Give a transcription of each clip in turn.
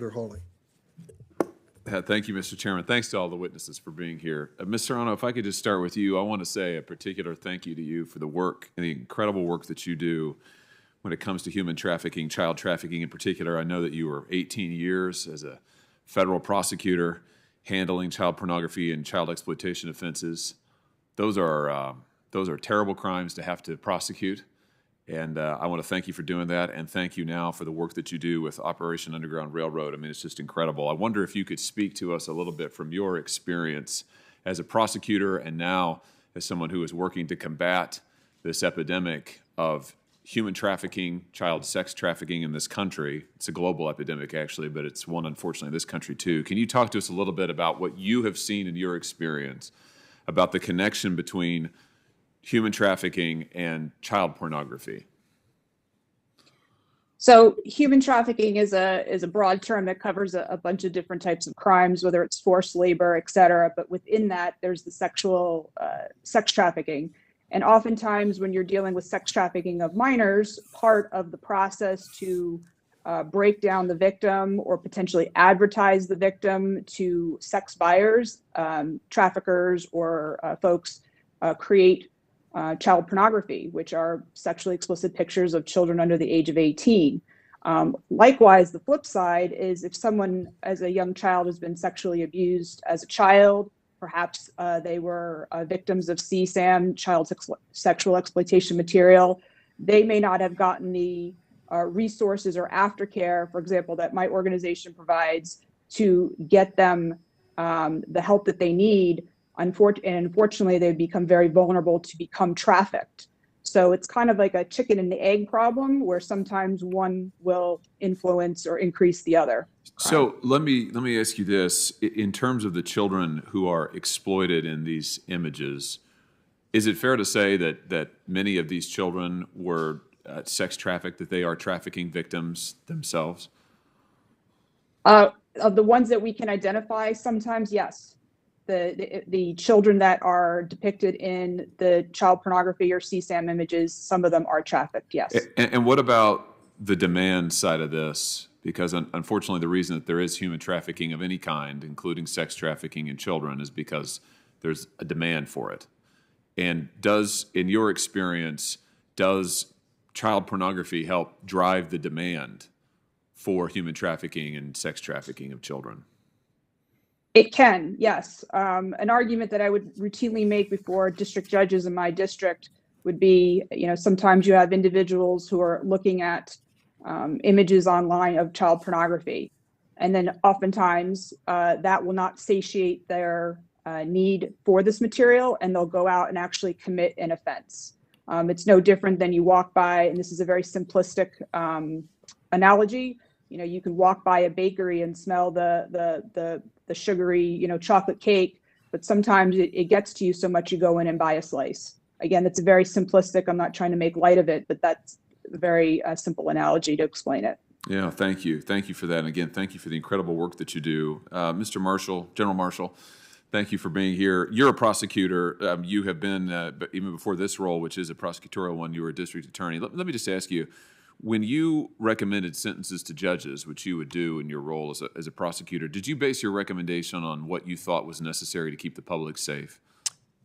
Senator Hawley. Thank you, Mr. Chairman. Thanks to all the witnesses for being here. Ms. Serrano, if I could just start with you, I want to say a particular thank you to you for the work and the incredible work that you do when it comes to human trafficking, child trafficking in particular. I know that you were 18 years as a federal prosecutor handling child pornography and child exploitation offenses. Those are terrible crimes to have to prosecute. And I want to thank you for doing that, and thank you now for the work that you do with Operation Underground Railroad. I mean, it's just incredible. I wonder if you could speak to us a little bit from your experience as a prosecutor and now as someone who is working to combat this epidemic of human trafficking, child sex trafficking in this country. It's a global epidemic, actually, but it's one, unfortunately, in this country, too. Can you talk to us a little bit about what you have seen in your experience about the connection between human trafficking and child pornography? So human trafficking is a broad term that covers a bunch of different types of crimes, whether it's forced labor, et cetera. But within that, there's the sexual sex trafficking. And oftentimes when you're dealing with sex trafficking of minors, part of the process to break down the victim or potentially advertise the victim to sex buyers, traffickers, or folks create child pornography, which are sexually explicit pictures of children under the age of 18. Likewise, the flip side is if someone as a young child has been sexually abused as a child, perhaps they were victims of CSAM, child sexual exploitation material, they may not have gotten the resources or aftercare, for example, that my organization provides to get them the help that they need. Unfortunately, they become very vulnerable to become trafficked. So it's kind of like a chicken and the egg problem where sometimes one will influence or increase the other. So let me ask you this. In terms of the children who are exploited in these images, is it fair to say that many of these children were sex trafficked, that they are trafficking victims themselves? Of the ones that we can identify, sometimes, yes. The children that are depicted in the child pornography or CSAM images, some of them are trafficked, yes. And what about the demand side of this? Because unfortunately, the reason that there is human trafficking of any kind, including sex trafficking in children, is because there's a demand for it. And in your experience, does child pornography help drive the demand for human trafficking and sex trafficking of children? It can, yes. An argument that I would routinely make before district judges in my district would be, sometimes you have individuals who are looking at images online of child pornography. And then oftentimes that will not satiate their need for this material, and they'll go out and actually commit an offense. It's no different than you walk by, and this is a very simplistic analogy. You can walk by a bakery and smell the sugary, chocolate cake, but sometimes it gets to you so much you go in and buy a slice. Again, it's a very simplistic, I'm not trying to make light of it, but that's a very simple analogy to explain it. Yeah, thank you. Thank you for that. And again, thank you for the incredible work that you do. Mr. Marshall, General Marshall, thank you for being here. You're a prosecutor. You have been, even before this role, which is a prosecutorial one, you were a district attorney. Let me just ask you, when you recommended sentences to judges, which you would do in your role as a prosecutor, did you base your recommendation on what you thought was necessary to keep the public safe?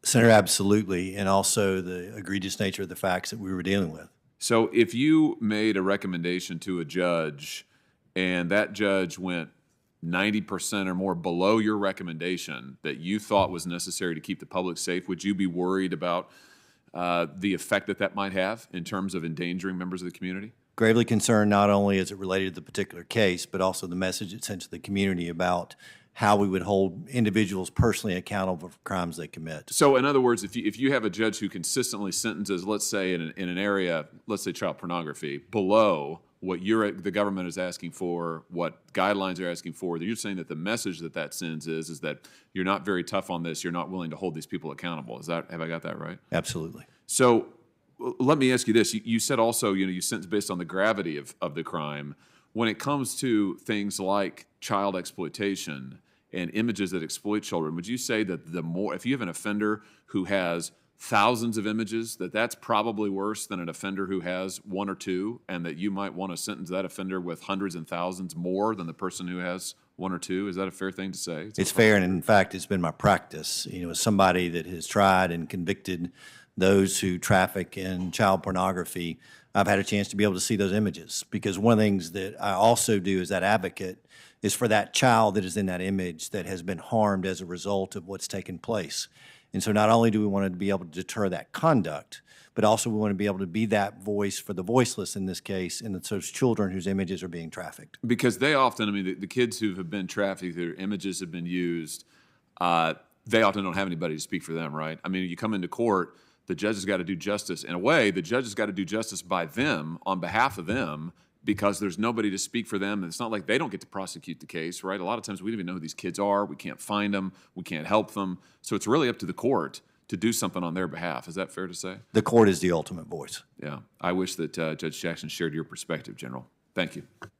Senator, absolutely, and also the egregious nature of the facts that we were dealing with. So if you made a recommendation to a judge and that judge went 90% or more below your recommendation that you thought was necessary to keep the public safe, would you be worried about the effect that might have in terms of endangering members of the community? Gravely concerned, not only as it related to the particular case, but also the message it sent to the community about how we would hold individuals personally accountable for crimes they commit. So in other words, if you have a judge who consistently sentences, let's say in an area, let's say child pornography, below what the government is asking for, what guidelines are asking for, you're saying that the message that sends is that you're not very tough on this, you're not willing to hold these people accountable. Have I got that right? Absolutely. So let me ask you this. You said also, you sentence based on the gravity of the crime. When it comes to things like child exploitation and images that exploit children, would you say that if you have an offender who has thousands of images, that's probably worse than an offender who has one or two, and that you might want to sentence that offender with hundreds and thousands more than the person who has one or two? Is that a fair thing to say? It's fair, and in fact, it's been my practice. As somebody that has tried and convicted those who traffic in child pornography, I've had a chance to be able to see those images, because one of the things that I also do as that advocate is for that child that is in that image that has been harmed as a result of what's taken place. And so not only do we want to be able to deter that conduct, but also we want to be able to be that voice for the voiceless in this case, and those children whose images are being trafficked. Because they often, the kids who have been trafficked, their images have been used, they often don't have anybody to speak for them, right? You come into court, the judge has got to do justice. In a way, the judge has got to do justice by them, on behalf of them, because there's nobody to speak for them. And it's not like they don't get to prosecute the case, right? A lot of times we don't even know who these kids are. We can't find them. We can't help them. So it's really up to the court to do something on their behalf. Is that fair to say? The court is the ultimate voice. Yeah. I wish that Judge Jackson shared your perspective, General. Thank you.